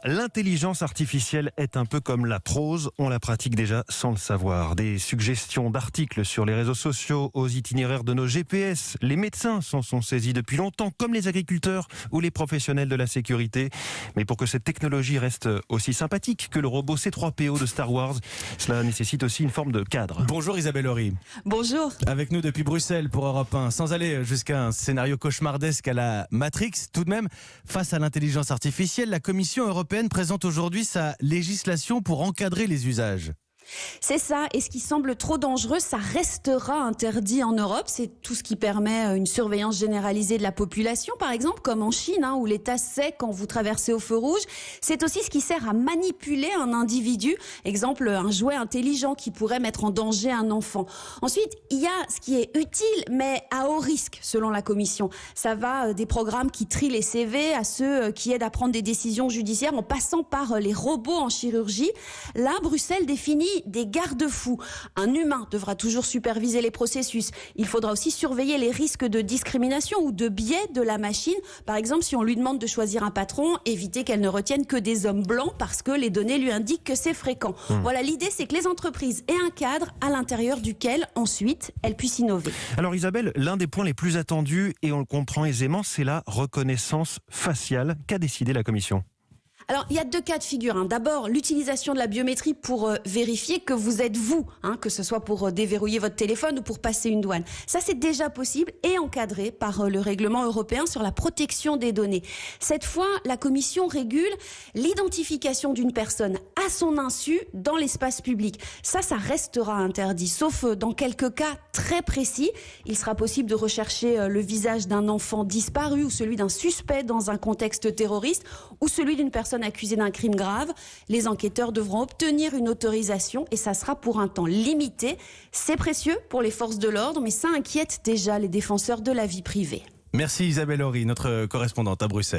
L'intelligence artificielle est un peu comme la prose, on la pratique déjà sans le savoir. Des suggestions d'articles sur les réseaux sociaux aux itinéraires de nos GPS. Les médecins s'en sont saisis depuis longtemps, comme les agriculteurs ou les professionnels de la sécurité. Mais pour que cette technologie reste aussi sympathique que le robot C3PO de Star Wars, cela nécessite aussi une forme de cadre. Bonjour Isabelle Horry. Bonjour. Avec nous depuis Bruxelles pour Europe 1, sans aller jusqu'à un scénario cauchemardesque à la Matrix, tout de même, face à l'intelligence artificielle, la Commission européenne présente aujourd'hui sa législation pour encadrer les usages. C'est ça, et ce qui semble trop dangereux, ça restera interdit en Europe. C'est tout ce qui permet une surveillance généralisée de la population, par exemple, comme en Chine, où l'État sait quand vous traversez au feu rouge. C'est aussi ce qui sert à manipuler un individu, exemple un jouet intelligent qui pourrait mettre en danger un enfant. Ensuite, il y a ce qui est utile, mais à haut risque, selon la Commission. Ça va des programmes qui trient les CV à ceux qui aident à prendre des décisions judiciaires en passant par les robots en chirurgie. Là, Bruxelles définit des garde-fous. Un humain devra toujours superviser les processus. Il faudra aussi surveiller les risques de discrimination ou de biais de la machine. Par exemple, si on lui demande de choisir un patron, éviter qu'elle ne retienne que des hommes blancs parce que les données lui indiquent que c'est fréquent. Voilà, l'idée, c'est que les entreprises aient un cadre à l'intérieur duquel, ensuite, elles puissent innover. Alors Isabelle, l'un des points les plus attendus, et on le comprend aisément, c'est la reconnaissance faciale. Qu'a décidé la Commission ? Alors, il y a deux cas de figure. D'abord, l'utilisation de la biométrie pour vérifier que vous êtes vous, que ce soit pour déverrouiller votre téléphone ou pour passer une douane. Ça, c'est déjà possible et encadré par le règlement européen sur la protection des données. Cette fois, la Commission régule l'identification d'une personne à son insu dans l'espace public. Ça restera interdit, sauf dans quelques cas très précis. Il sera possible de rechercher le visage d'un enfant disparu ou celui d'un suspect dans un contexte terroriste ou celui d'une personne accusée d'un crime grave. Les enquêteurs devront obtenir une autorisation et ça sera pour un temps limité. C'est précieux pour les forces de l'ordre, mais ça inquiète déjà les défenseurs de la vie privée. Merci Isabelle Horry, notre correspondante à Bruxelles.